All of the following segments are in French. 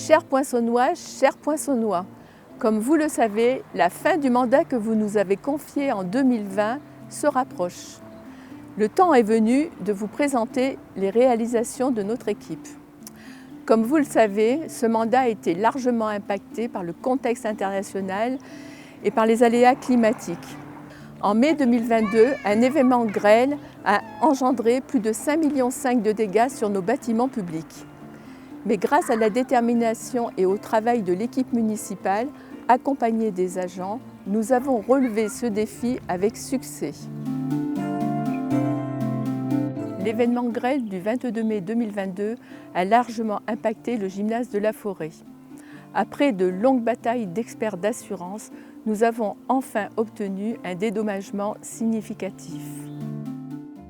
Chers Poinçonnoises, chers Poinçonnois, comme vous le savez, la fin du mandat que vous nous avez confié en 2020 se rapproche. Le temps est venu de vous présenter les réalisations de notre équipe. Comme vous le savez, ce mandat a été largement impacté par le contexte international et par les aléas climatiques. En mai 2022, un événement grêle a engendré plus de 5,5 millions de dégâts sur nos bâtiments publics. Mais grâce à la détermination et au travail de l'équipe municipale, accompagnée des agents, nous avons relevé ce défi avec succès. L'événement grêle du 22 mai 2022 a largement impacté le gymnase de la Forêt. Après de longues batailles d'experts d'assurance, nous avons enfin obtenu un dédommagement significatif.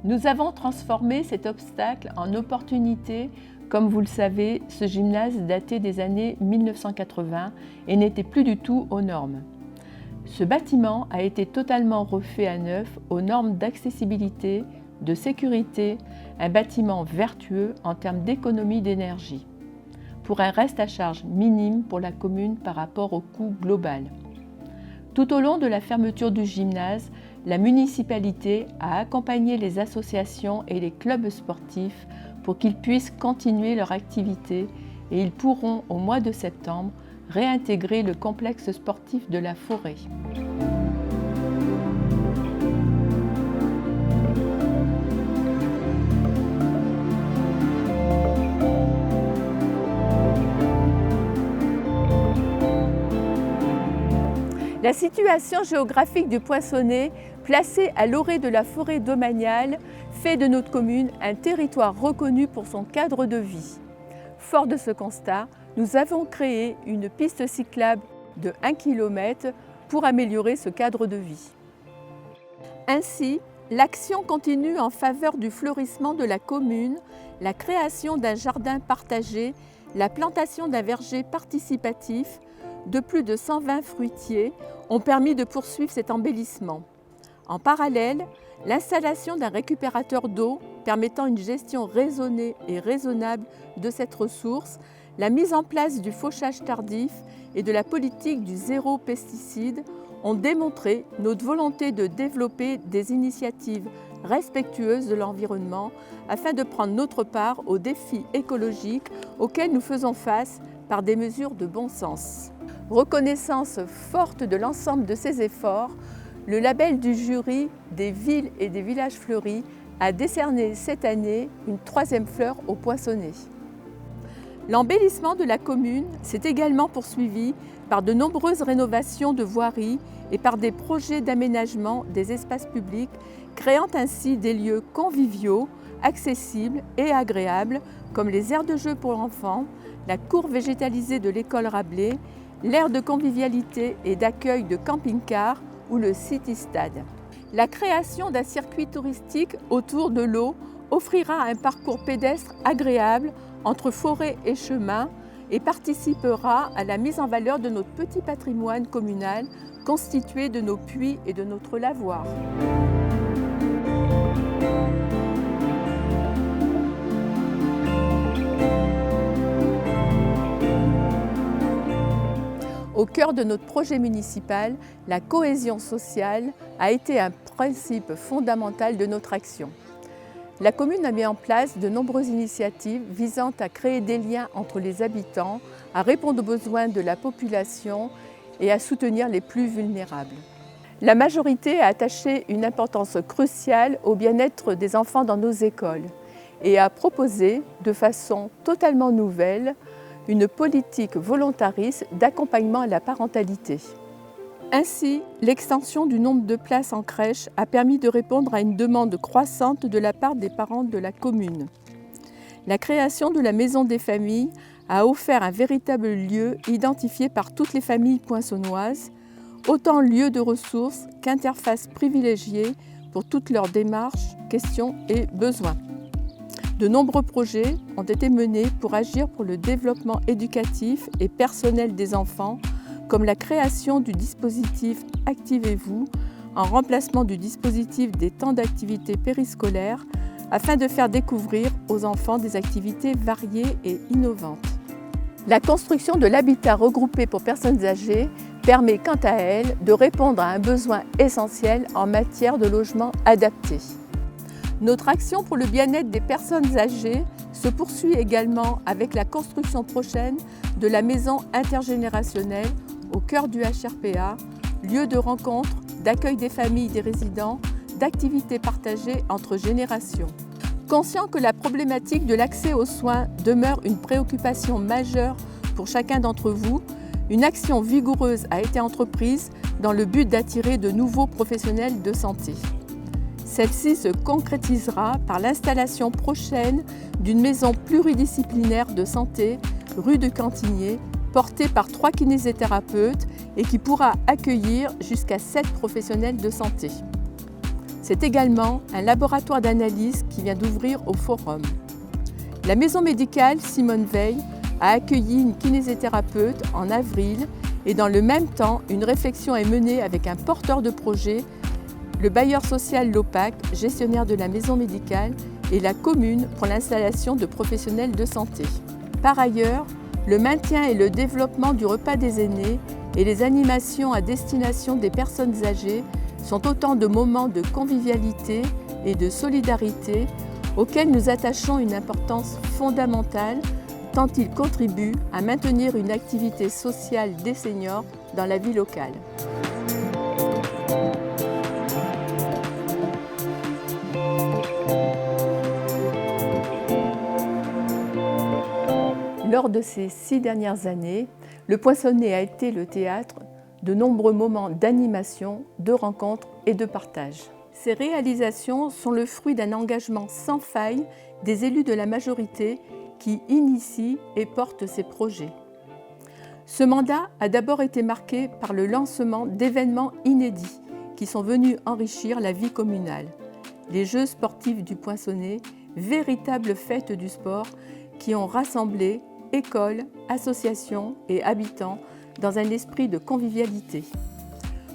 Nous avons transformé cet obstacle en opportunité. Comme vous le savez, ce gymnase datait des années 1980 et n'était plus du tout aux normes. Ce bâtiment a été totalement refait à neuf aux normes d'accessibilité, de sécurité, un bâtiment vertueux en termes d'économie d'énergie, pour un reste à charge minime pour la commune par rapport au coût global. Tout au long de la fermeture du gymnase, la municipalité a accompagné les associations et les clubs sportifs pour qu'ils puissent continuer leur activité et ils pourront, au mois de septembre, réintégrer le complexe sportif de la Forêt. La situation géographique du Poinçonnet, placée à l'orée de la forêt domaniale, fait de notre commune un territoire reconnu pour son cadre de vie. Fort de ce constat, nous avons créé une piste cyclable de 1 km pour améliorer ce cadre de vie. Ainsi, l'action continue en faveur du fleurissement de la commune, la création d'un jardin partagé, la plantation d'un verger participatif, de plus de 120 fruitiers ont permis de poursuivre cet embellissement. En parallèle, l'installation d'un récupérateur d'eau permettant une gestion raisonnée et raisonnable de cette ressource, la mise en place du fauchage tardif et de la politique du zéro pesticide ont démontré notre volonté de développer des initiatives respectueuses de l'environnement afin de prendre notre part aux défis écologiques auxquels nous faisons face par des mesures de bon sens. Reconnaissance forte de l'ensemble de ces efforts, le label du jury des villes et des villages fleuris a décerné cette année une 3e fleur au Poinçonnet. L'embellissement de la commune s'est également poursuivi par de nombreuses rénovations de voiries et par des projets d'aménagement des espaces publics, créant ainsi des lieux conviviaux, accessibles et agréables, comme les aires de jeux pour enfants, la cour végétalisée de l'école Rabelais, l'aire de convivialité et d'accueil de camping-car ou le City Stade. La création d'un circuit touristique autour de l'eau offrira un parcours pédestre agréable entre forêt et chemin et participera à la mise en valeur de notre petit patrimoine communal constitué de nos puits et de notre lavoir. Au cœur de notre projet municipal, la cohésion sociale a été un principe fondamental de notre action. La commune a mis en place de nombreuses initiatives visant à créer des liens entre les habitants, à répondre aux besoins de la population et à soutenir les plus vulnérables. La majorité a attaché une importance cruciale au bien-être des enfants dans nos écoles et a proposé, de façon totalement nouvelle, une politique volontariste d'accompagnement à la parentalité. Ainsi, l'extension du nombre de places en crèche a permis de répondre à une demande croissante de la part des parents de la commune. La création de la Maison des familles a offert un véritable lieu identifié par toutes les familles poinçonnoises, autant lieu de ressources qu'interface privilégiée pour toutes leurs démarches, questions et besoins. De nombreux projets ont été menés pour agir pour le développement éducatif et personnel des enfants, comme la création du dispositif Activez-vous, en remplacement du dispositif des temps d'activité périscolaires, afin de faire découvrir aux enfants des activités variées et innovantes. La construction de l'habitat regroupé pour personnes âgées permet quant à elle de répondre à un besoin essentiel en matière de logement adapté. Notre action pour le bien-être des personnes âgées se poursuit également avec la construction prochaine de la maison intergénérationnelle au cœur du HRPA, lieu de rencontre, d'accueil des familles des résidents, d'activités partagées entre générations. Conscient que la problématique de l'accès aux soins demeure une préoccupation majeure pour chacun d'entre vous, une action vigoureuse a été entreprise dans le but d'attirer de nouveaux professionnels de santé. Celle-ci se concrétisera par l'installation prochaine d'une maison pluridisciplinaire de santé, rue de Cantigné, portée par 3 kinésithérapeutes et qui pourra accueillir jusqu'à 7 professionnels de santé. C'est également un laboratoire d'analyse qui vient d'ouvrir au Forum. La maison médicale Simone Veil a accueilli une kinésithérapeute en avril et dans le même temps, une réflexion est menée avec un porteur de projet, le bailleur social Lopac, gestionnaire de la maison médicale, et la commune pour l'installation de professionnels de santé. Par ailleurs, le maintien et le développement du repas des aînés et les animations à destination des personnes âgées sont autant de moments de convivialité et de solidarité auxquels nous attachons une importance fondamentale tant ils contribuent à maintenir une activité sociale des seniors dans la vie locale. Lors de ces 6 dernières années, le Poinçonnet a été le théâtre de nombreux moments d'animation, de rencontres et de partage. Ces réalisations sont le fruit d'un engagement sans faille des élus de la majorité qui initient et portent ces projets. Ce mandat a d'abord été marqué par le lancement d'événements inédits qui sont venus enrichir la vie communale. Les Jeux sportifs du Poinçonnet, véritables fêtes du sport qui ont rassemblé écoles, associations et habitants dans un esprit de convivialité.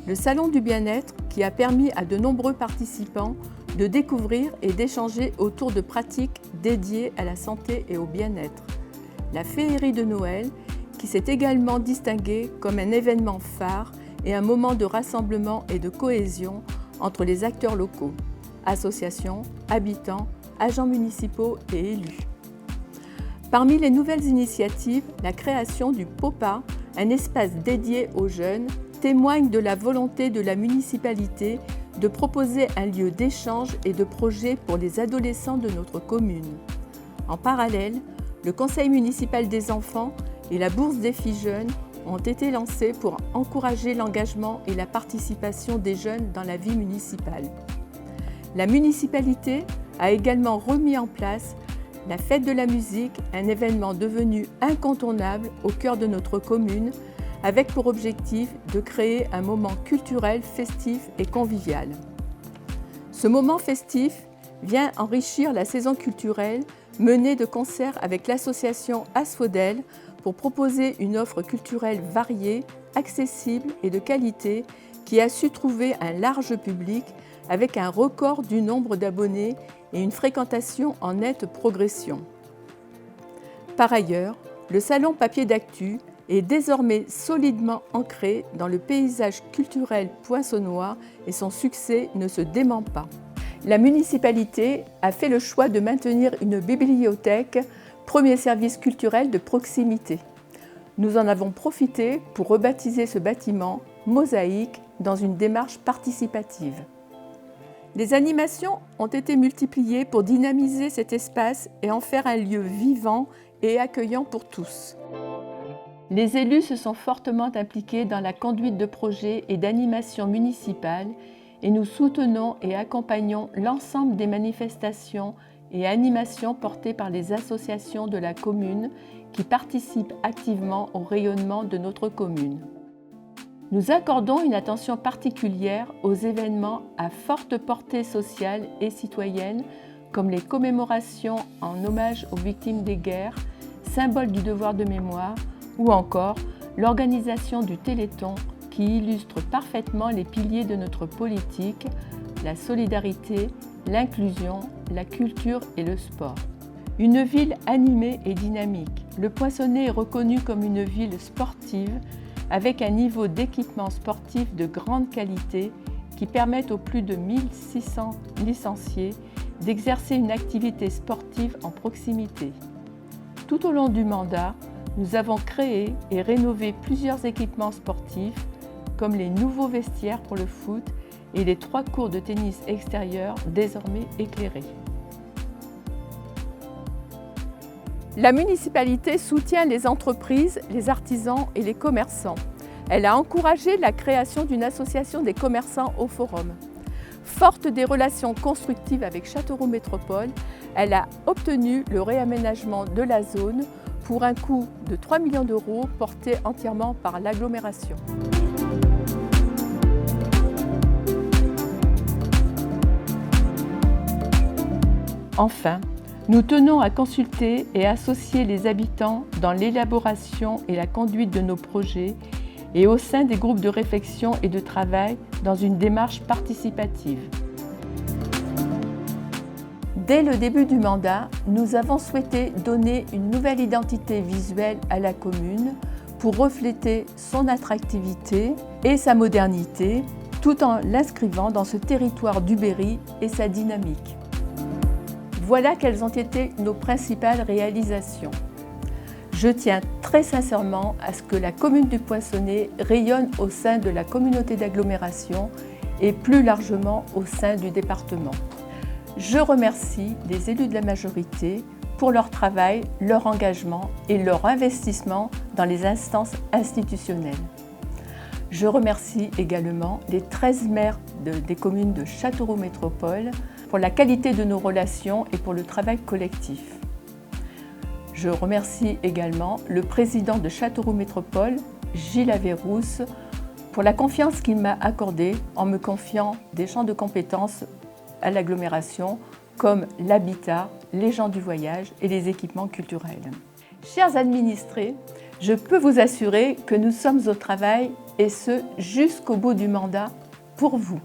Le Salon du bien-être qui a permis à de nombreux participants de découvrir et d'échanger autour de pratiques dédiées à la santé et au bien-être. La féerie de Noël qui s'est également distinguée comme un événement phare et un moment de rassemblement et de cohésion entre les acteurs locaux, associations, habitants, agents municipaux et élus. Parmi les nouvelles initiatives, la création du POPA, un espace dédié aux jeunes, témoigne de la volonté de la municipalité de proposer un lieu d'échange et de projet pour les adolescents de notre commune. En parallèle, le Conseil municipal des enfants et la Bourse des filles jeunes ont été lancés pour encourager l'engagement et la participation des jeunes dans la vie municipale. La municipalité a également remis en place la Fête de la musique, un événement devenu incontournable au cœur de notre commune, avec pour objectif de créer un moment culturel, festif et convivial. Ce moment festif vient enrichir la saison culturelle menée de concert avec l'association Asphodèle pour proposer une offre culturelle variée, accessible et de qualité qui a su trouver un large public avec un record du nombre d'abonnés et une fréquentation en nette progression. Par ailleurs, le salon Papier d'Actu est désormais solidement ancré dans le paysage culturel poinçonnois et son succès ne se dément pas. La municipalité a fait le choix de maintenir une bibliothèque, premier service culturel de proximité. Nous en avons profité pour rebaptiser ce bâtiment Mosaïque dans une démarche participative. Les animations ont été multipliées pour dynamiser cet espace et en faire un lieu vivant et accueillant pour tous. Les élus se sont fortement impliqués dans la conduite de projets et d'animations municipales et nous soutenons et accompagnons l'ensemble des manifestations et animations portées par les associations de la commune qui participent activement au rayonnement de notre commune. Nous accordons une attention particulière aux événements à forte portée sociale et citoyenne, comme les commémorations en hommage aux victimes des guerres, symboles du devoir de mémoire, ou encore l'organisation du Téléthon qui illustre parfaitement les piliers de notre politique, la solidarité, l'inclusion, la culture et le sport. Une ville animée et dynamique. Le Poinçonnet est reconnu comme une ville sportive avec un niveau d'équipement sportif de grande qualité qui permettent aux plus de 1600 licenciés d'exercer une activité sportive en proximité. Tout au long du mandat, nous avons créé et rénové plusieurs équipements sportifs comme les nouveaux vestiaires pour le foot et les 3 courts de tennis extérieurs désormais éclairés. La municipalité soutient les entreprises, les artisans et les commerçants. Elle a encouragé la création d'une association des commerçants au Forum. Forte des relations constructives avec Châteauroux Métropole, elle a obtenu le réaménagement de la zone pour un coût de 3 millions d'euros porté entièrement par l'agglomération. Enfin, nous tenons à consulter et associer les habitants dans l'élaboration et la conduite de nos projets et au sein des groupes de réflexion et de travail dans une démarche participative. Dès le début du mandat, nous avons souhaité donner une nouvelle identité visuelle à la commune pour refléter son attractivité et sa modernité, tout en l'inscrivant dans ce territoire du Berry et sa dynamique. Voilà quelles ont été nos principales réalisations. Je tiens très sincèrement à ce que la commune du Poinçonnet rayonne au sein de la communauté d'agglomération et plus largement au sein du département. Je remercie les élus de la majorité pour leur travail, leur engagement et leur investissement dans les instances institutionnelles. Je remercie également les 13 maires des communes de Châteauroux Métropole pour la qualité de nos relations et pour le travail collectif. Je remercie également le président de Châteauroux Métropole, Gilles Averrousse, pour la confiance qu'il m'a accordée en me confiant des champs de compétences à l'agglomération comme l'habitat, les gens du voyage et les équipements culturels. Chers administrés, je peux vous assurer que nous sommes au travail et ce jusqu'au bout du mandat pour vous.